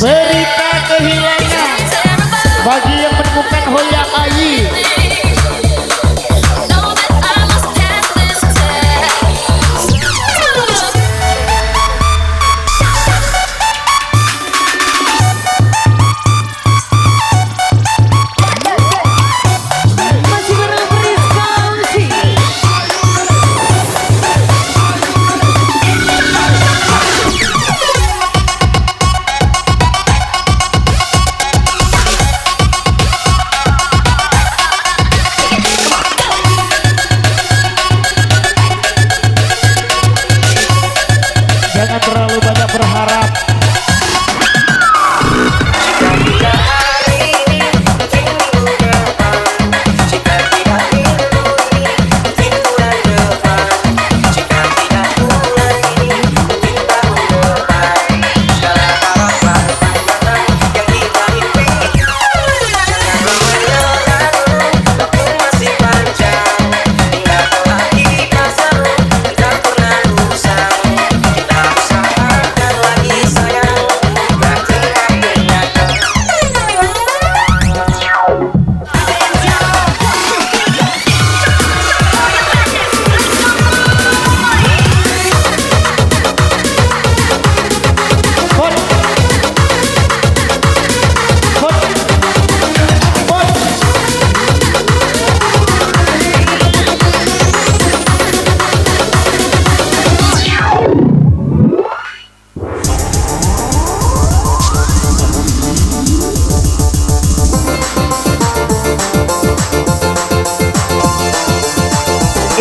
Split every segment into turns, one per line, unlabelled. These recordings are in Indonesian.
Berita kehilangan bagi yang menemukan Hoya Ayi. Jangan terlalu banyak berharap.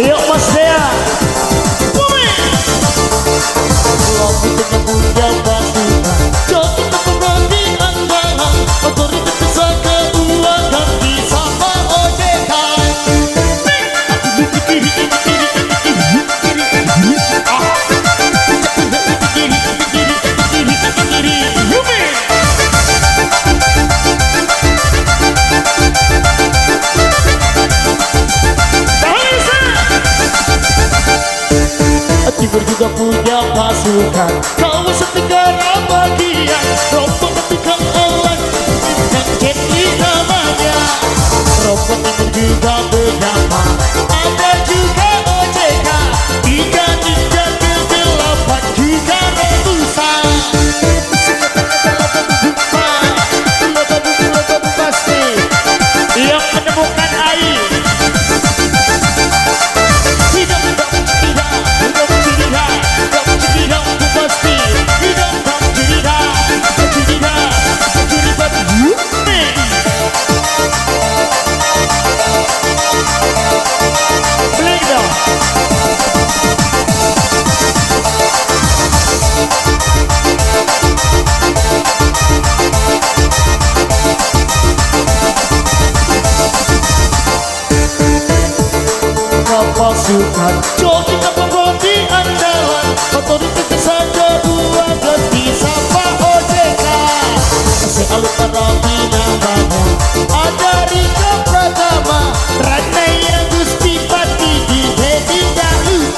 Yuk Mas Dea. Kalau punya punya pasukan, jauh tetap berani andalan. Otoritas bisa keuangan bisa OJK. Timur juga punya pasukan, kau setegara bagian. Rompong ketika oleh dan jadi namanya. Rompong timur juga bernama, ada juga OJK. 3, 3, 8 juga ratusan. Pasti yang menemukan air. Pasukan jauh kita pembanti andalan. Otoritas saja 12 bisa Pak OJK. Kasih alut para binamanya, ada Rika Pratama, Ranaya Gusti Pati di Dedi Daru.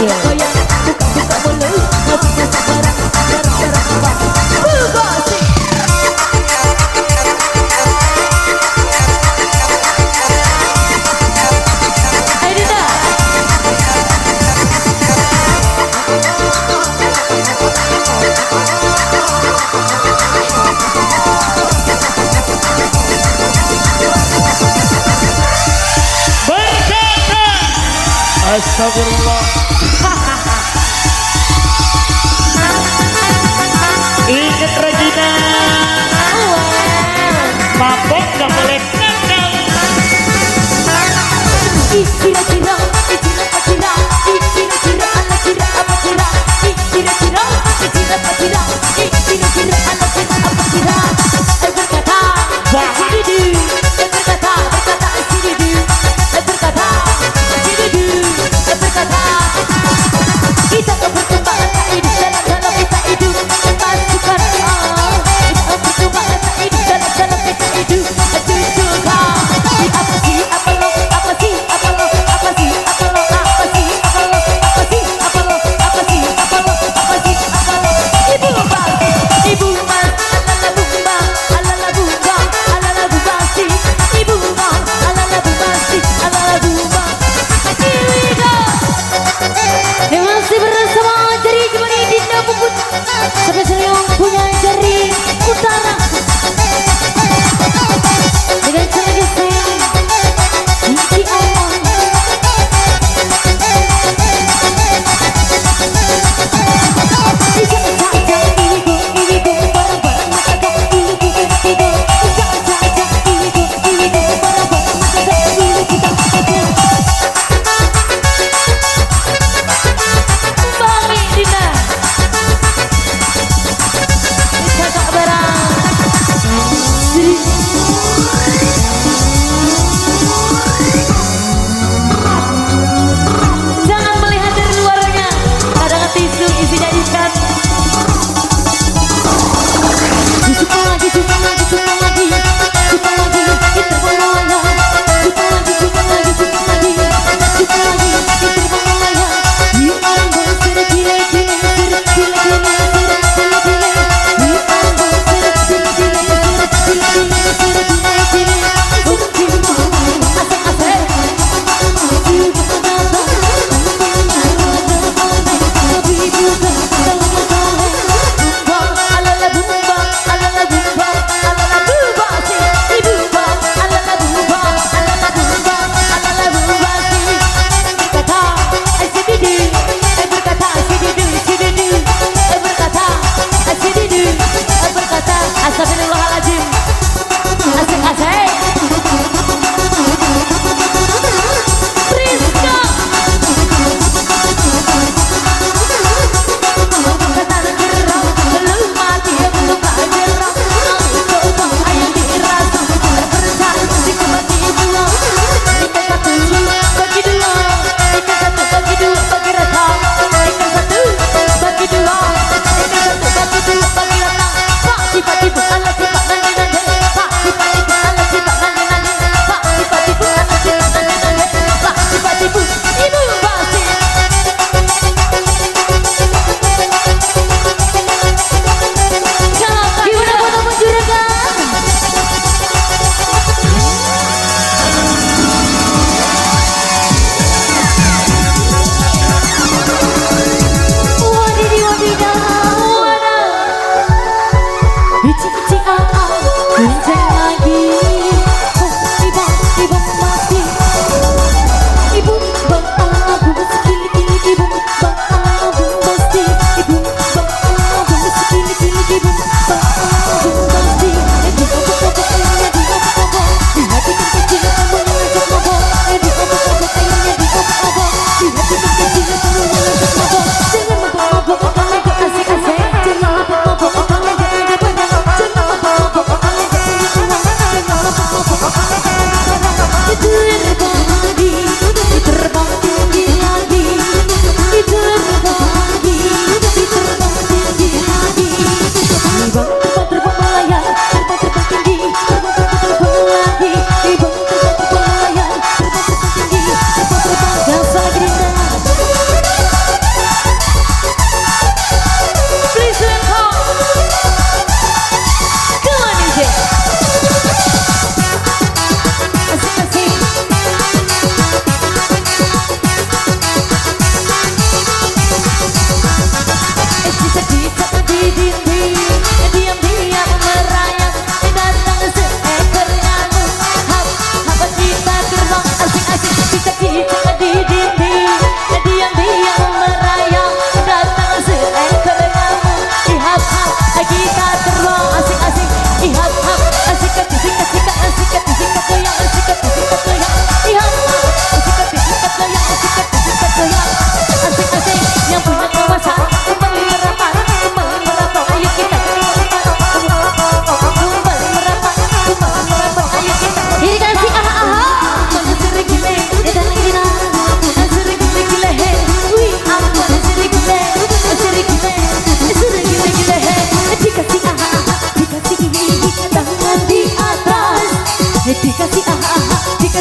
goyang, buka-buka mulut, nggak bisa sabaran, gara-gara apa? Bugasi. Ayo Dita.
Berkata astagfirullah. Ingat Regina, mabok gak boleh nakal.
Kira-kira, kira-kira, kira-kira, ala kira apa kira? Kira-kira, kira apa kira? Kira-kira, ala kira apa kira? Berkata, sini berkata, berkata sini berkata, sini berkata.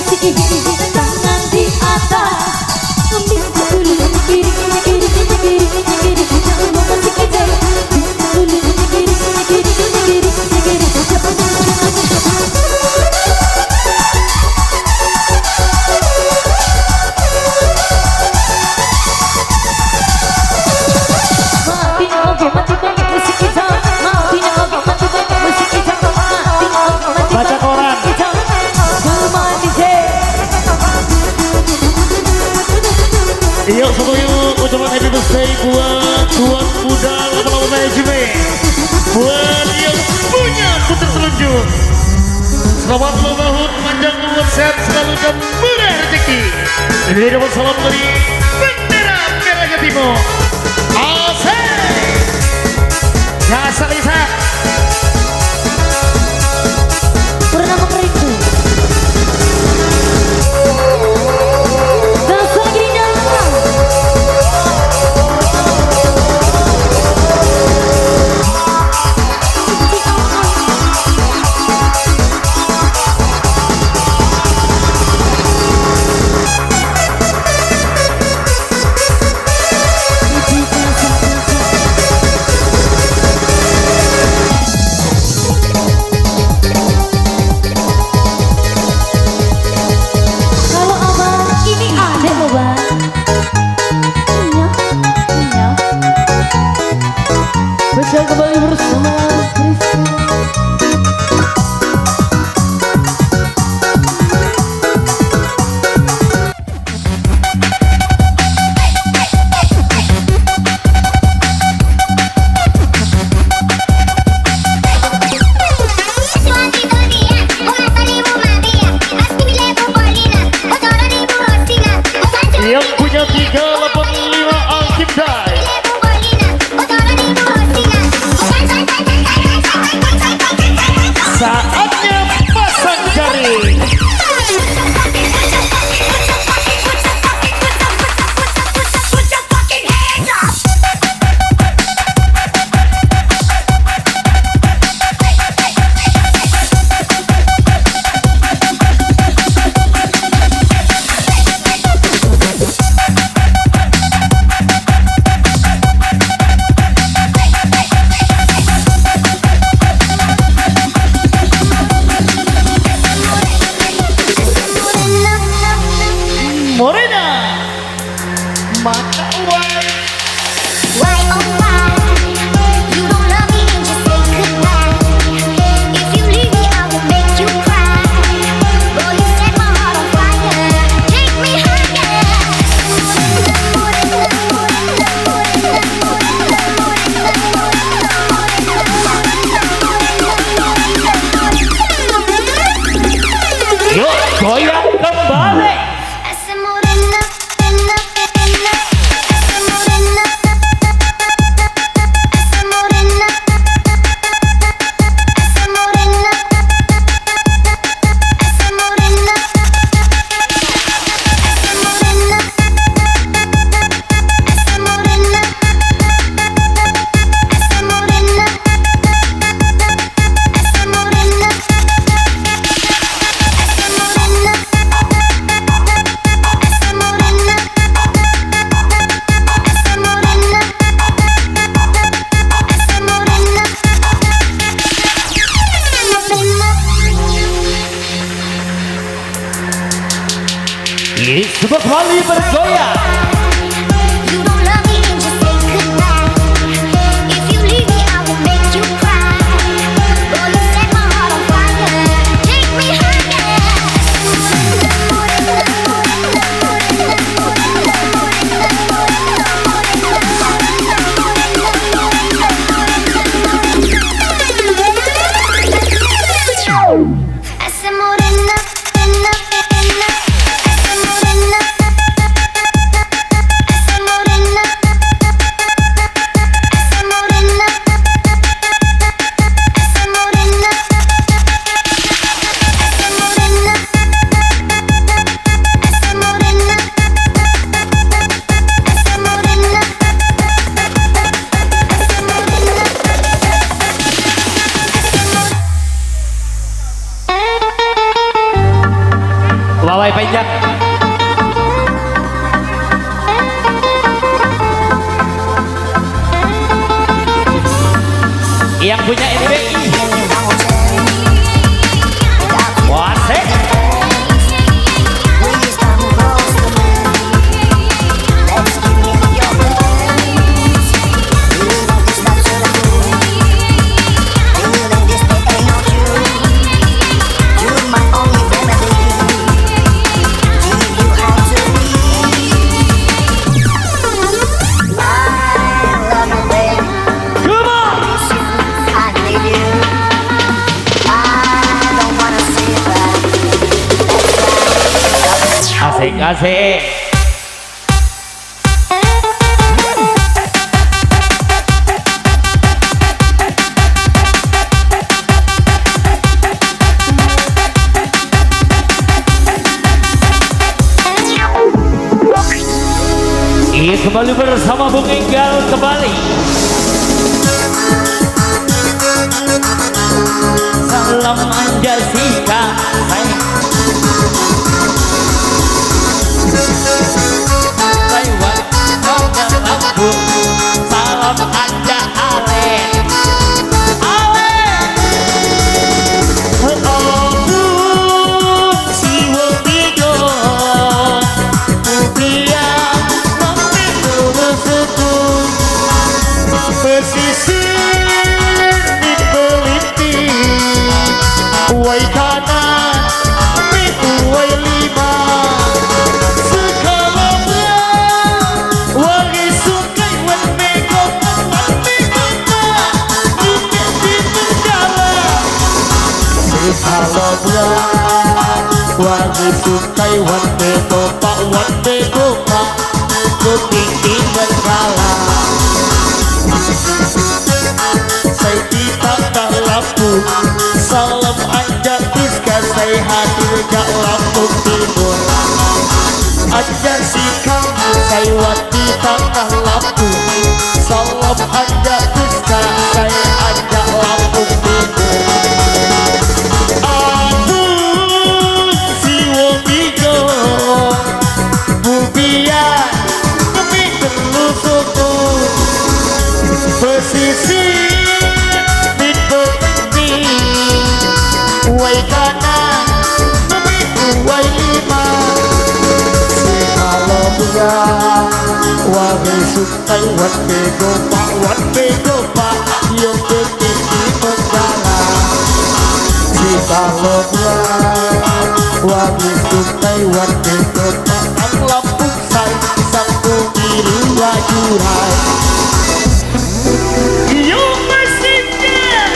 kasih tangan di atas. Ambil dulu kiri kiri kiri kiri kiri kiri, jangan mau kasih kejar. Dulu kiri kiri kiri kiri kiri,
Baca koran. Yuk satu yuk ucapan happy birthday buat tuan muda lama-lama manajemen. Buat yang punya putri telunjuk. Selamat ulang tahun, panjang umur, sehat selalu dan murah rezeki. Ini dapat salam dari bendera merah Jatimur. Asik. Dasar Lisa.
Bernama Periku. Dasar Gina. Kalau abang ini adek loh bang. Iya, iya. Spesial kembali bersama Rizky.
Yang punya 385 Alkimdai. Saatnya pasang jaring. Morena mata uang.
Why oh why you don't love me and just say goodbye? If you leave me, I will make you cry. Boy, you set my heart on fire. Take me higher.
Yuk goyang kembali.
Esa morena, morena, morena. Esa morena, esa morena. Esa morena, esa morena. Esa morena, esa morena. Esa morena, esa morena.
Coba kembali bergoyang.
You don't love me and just say goodbye. If you leave me, I will make you cry. Boy, you set my heart on fire. Take me higher. Esa morena, morena, morena. Esa morena.
Pawai panjang. Yang punya NBI. Wasek. Asik asik. Iya kembali bersama Bung Enggal kembali. Salam Anjasika. Salam Anja Alen.
Si Wobigo Dia Memilih setu pesisir di peliti Uai kanan Uai lima sekalanya Wagi sungai wan mego Dikit di penjara sekalanya Wagi sungai wan mego pak wan mego pak Kepiti berkala Saya tidak tak lampu Salam Anja Iska Saya hadir gak lampu timur Anja si kamu Saya wati tak lampu Salam Anja Iska Saya ajak lampu timur Aku si Wobigo Bubian Demi telusukku pesisir di tepi Uai kanan demi uai lima sekalanya Wagi sungai wan bego pak Yang penting di penjara sekalanya Wagi sungai wan bego pak Ang lampung say Sangku biru wajurai Yung mesinnya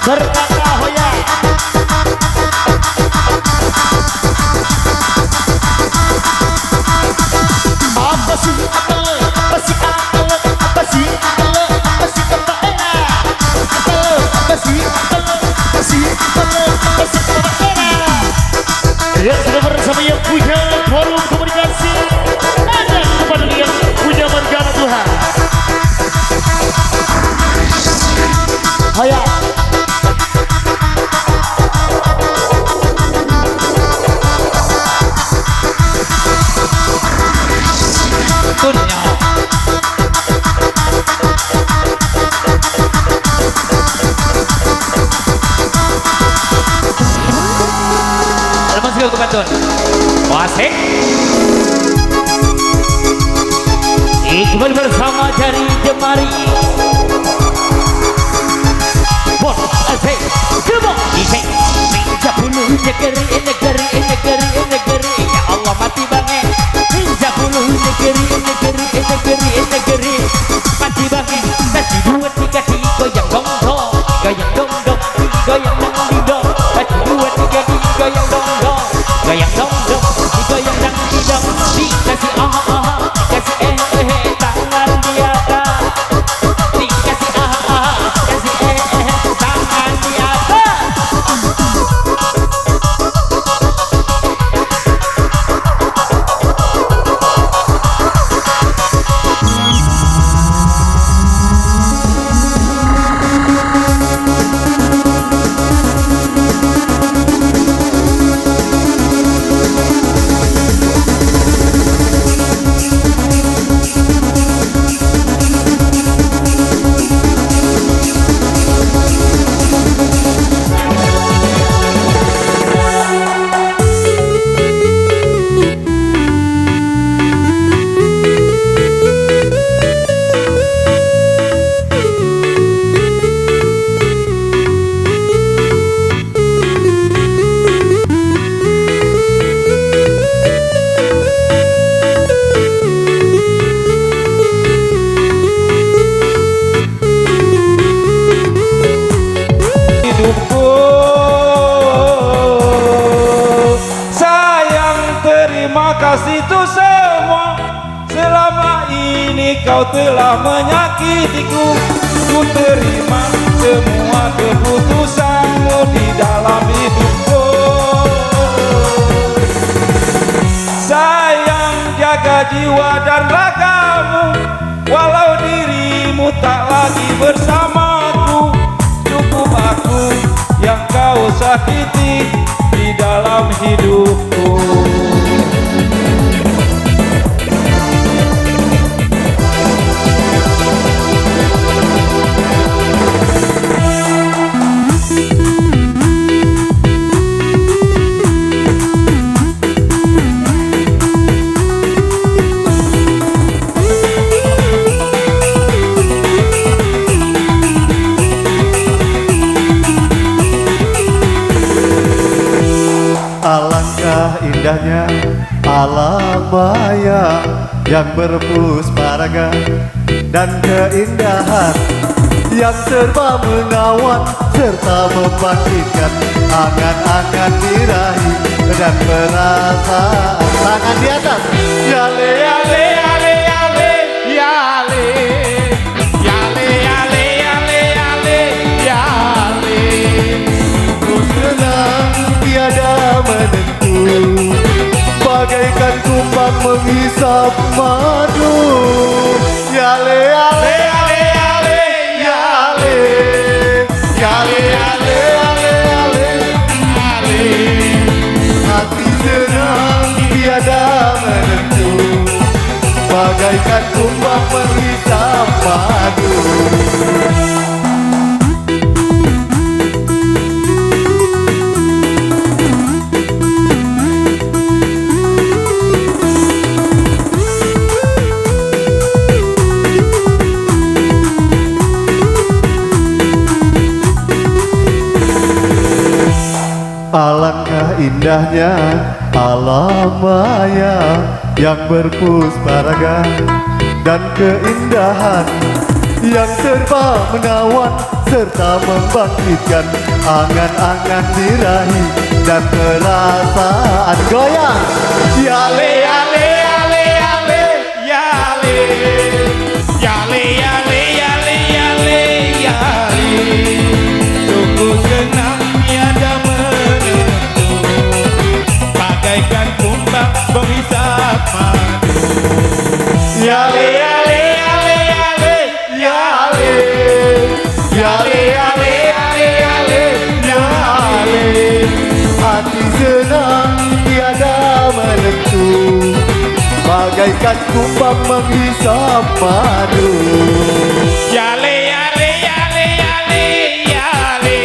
berkata hoya apa sih apa sih apa sih apa sih kebaera apa sih kebaera ya sudah bersama yang punya forum komunikasi ada kepada yang punya marga Tuhan hoya dunia lepas ke kebetulan wasik Iqbal bersama dari Jemari Bos asik kebok isik pinjak bulu negeri ya Allah mati banget pinjak bulu negeri mati banget kasih 2 3 goyang dong kasih 2 3 goyang dong goyang dang dikasih dikasih tangan di atas dikasih kasih tangan di atas
kini kau telah menyakitiku. Ku terima semua keputusanmu di dalam hidupku. Sayang, jaga jiwa dan ragamu, walau dirimu tak lagi bersamaku. Cukup aku yang kau sakiti di dalam hidupku.
Alangkah indahnya alam maya yang berpuspa raga dan keindahan yang serba menawan serta membangkitkan angan-angan birahi dan perasaan. Tangan di atas. Yale yale yale yale yale yale yale yale yale yale. Ku senang tiada menentu, bagaikan kumbang menghisap madu. Yale yale yale yale yale yale yale yale yale yale. Hati senang tiada menentu, bagaikan kumbang menghisap madu. Alangkah indahnya alam maya yang berpuspa raga dan keindahan yang serba menawan serta membangkitkan angan-angan birahi dan perasaan. Goyang. Yale yale yale yale yale yale yale yale yale yale.
Sungguh senang tiada menentu, bagaikan kumbang menghisap madu.
Yale yale yale yale yale yale yale yale yale yale. Hati senang tiada menentu, bagaikan kumbang menghisap madu.
Yale yale yale yale yale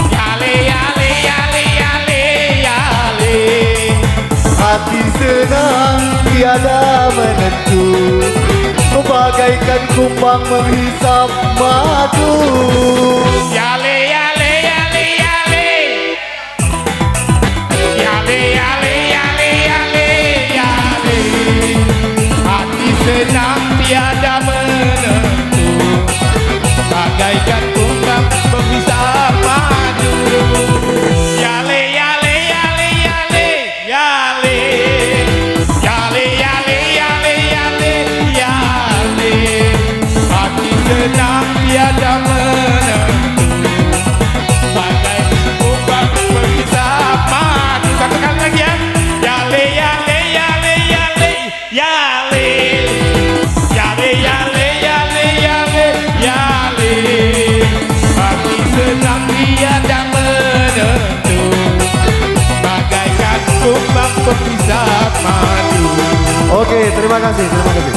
yale yale yale yale yale.
Hati senang tiada menentu, bagaikan kumbang menghisap madu.
Yale yale yale yale yale yale yale yale yale. Hati senang tiada menentu, bagaikan kumbang menghisap madu. Yale yale yale yale yale yale yale yale yale yale. Hati senang tiada menentu, bagaikan kumbang menghisap madu. Satu kali lagi ya. Yale yale yale yale yale yale yale yale yale yale. Hati senang tiada menentu, bagaikan kumbang menghisap madu.
Oke, terima kasih, terima kasih.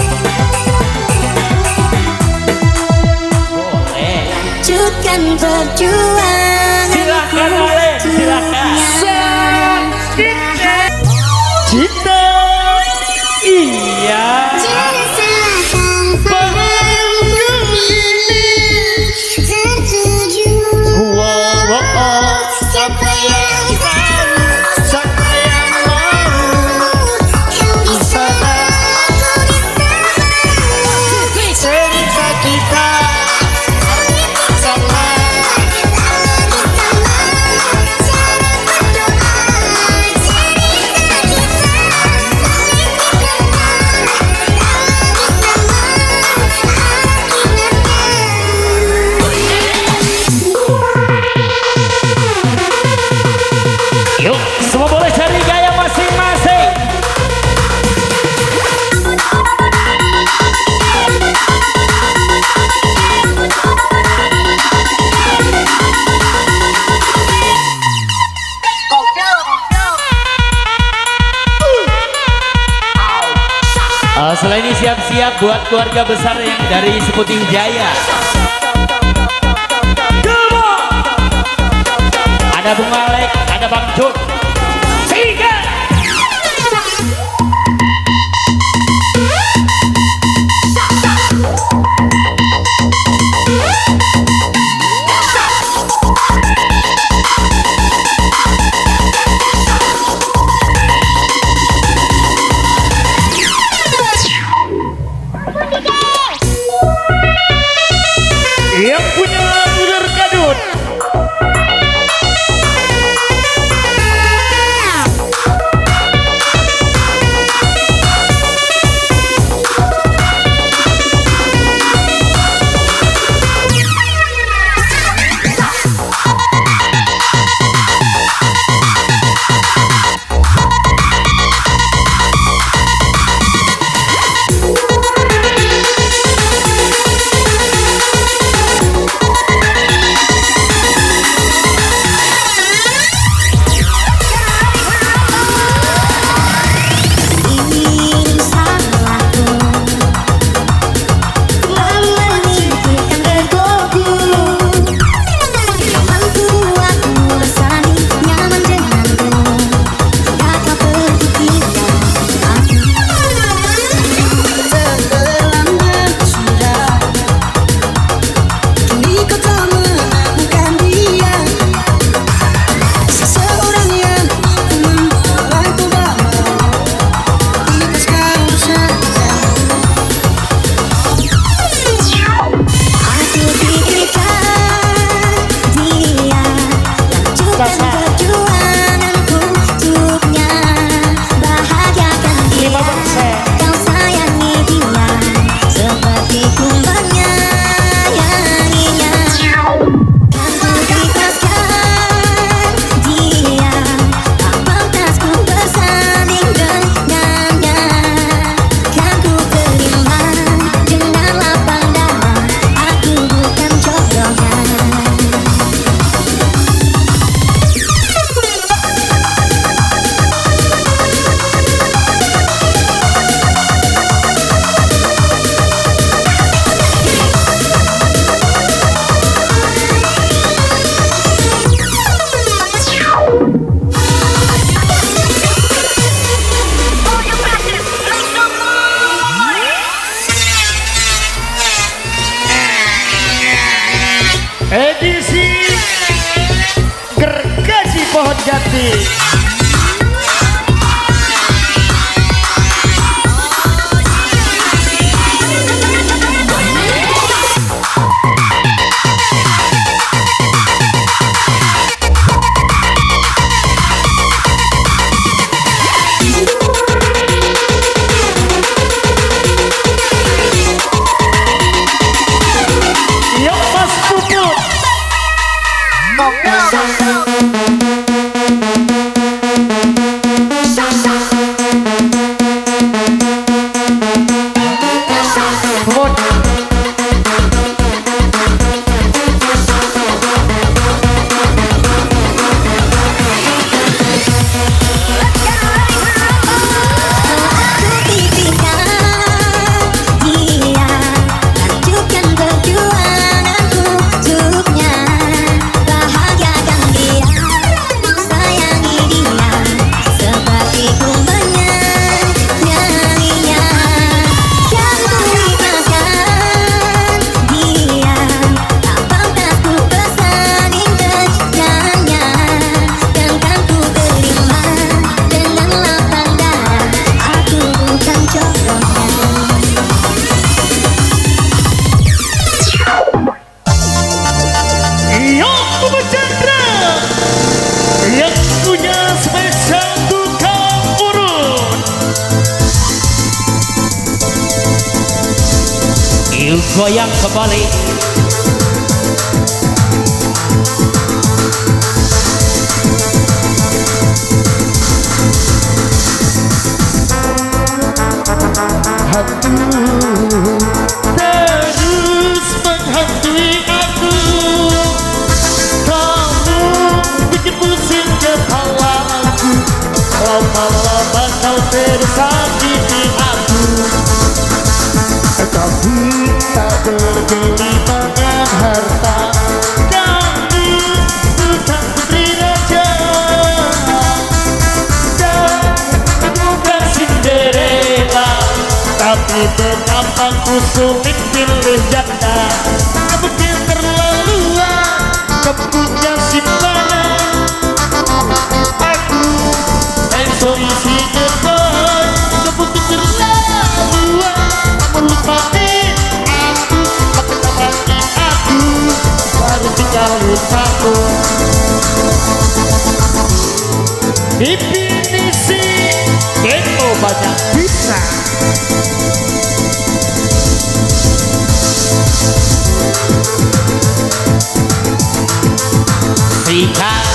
Lanjutkan perjuangan.
Silakan Ale, silakan.
Cinta.
Iya.
Jangan salahkan padaku ini tertuju.
Wow, wow, oh.
Siapa yang tahu,
Siapa yang mau
kau bisa aku di sana.
cerita kita
Sama, sama, cara
Selain ini siap-siap buat keluarga besar yang dari Seputih Jaya. Ada Bung Malek, ada Bang Jun. Tiga.
Yang punya ular kadut. Edisi Gergaji Pohon Jati. Yuk Mas Puput.
Goyang kembali.
Terus menghantui aku, kamu bikin pusing kepalaku, lama-lama kau tersakiti aku. betapa ku sulit pilih janda. Kamu terlaluan, kamu punya simpanan. Aku so isi depan, kamu terlaluan, melupain aku, melupain aku, baru tinggal lupaku. Definisi Deko banyak bisa.
Sikat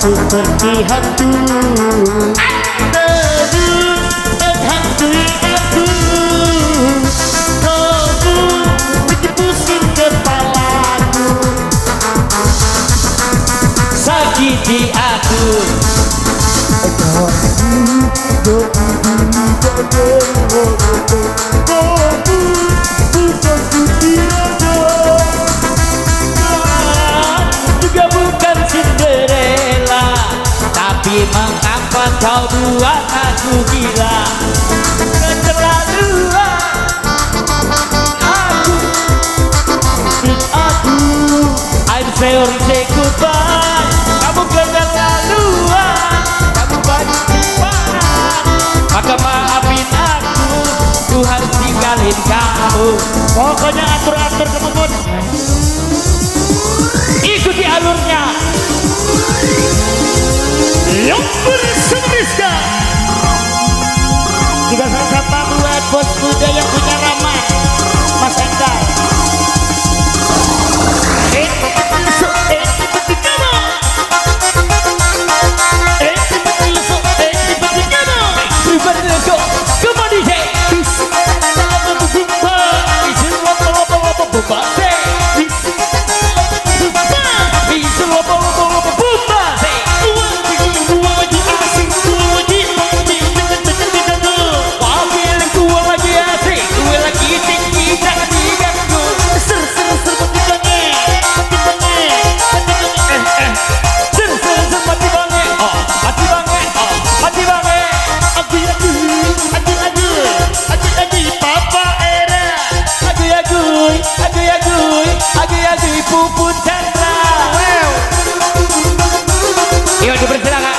seperti hantu terus menghantui aku. Kamu bikin pusing kepalaku,
sakiti aku. Juga bukan Cinderella, tapi mengapa kau buat aku gila? Keterlaluan aku. I'm sorry say goodbye. Kamu keterlaluan, kamu banyak simpanan. Maka maafin aku, ku harus tinggalin kamu.
pokoknya atur-atur kamu pun.
Ikuti alurnya.
Yang berisik-berisik juga sama-sama buat bos muda yang punya nama Mas Endar.
Puput Chandra. Yuk dipersilakan.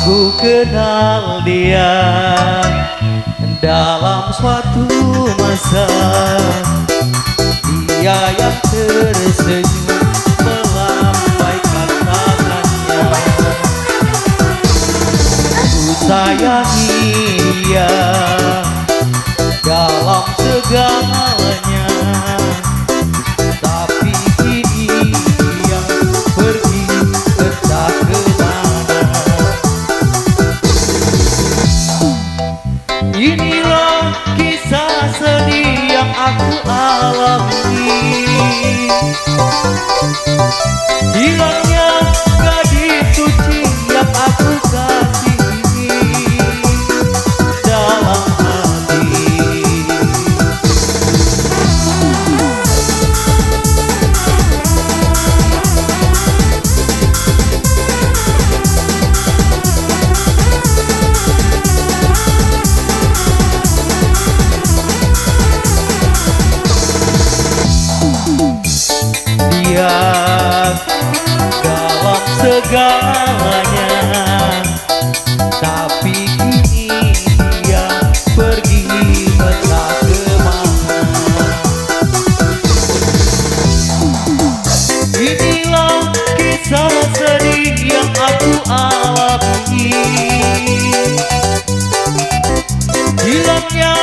Aku kenal dia dalam suatu masa. Dia yang tersenyum melambaikan tangannya. Ku sayangi dia dalam segalanya, tapi kini dia pergi entah kemana. Inilah kisah sedih yang aku alami. Hilangnya gadis suci yang aku kasihi dalam hati. Dia dalam segalanya, tapi kini dia pergi entah kemana. Inilah kisah sedih yang aku alami. Hilangnya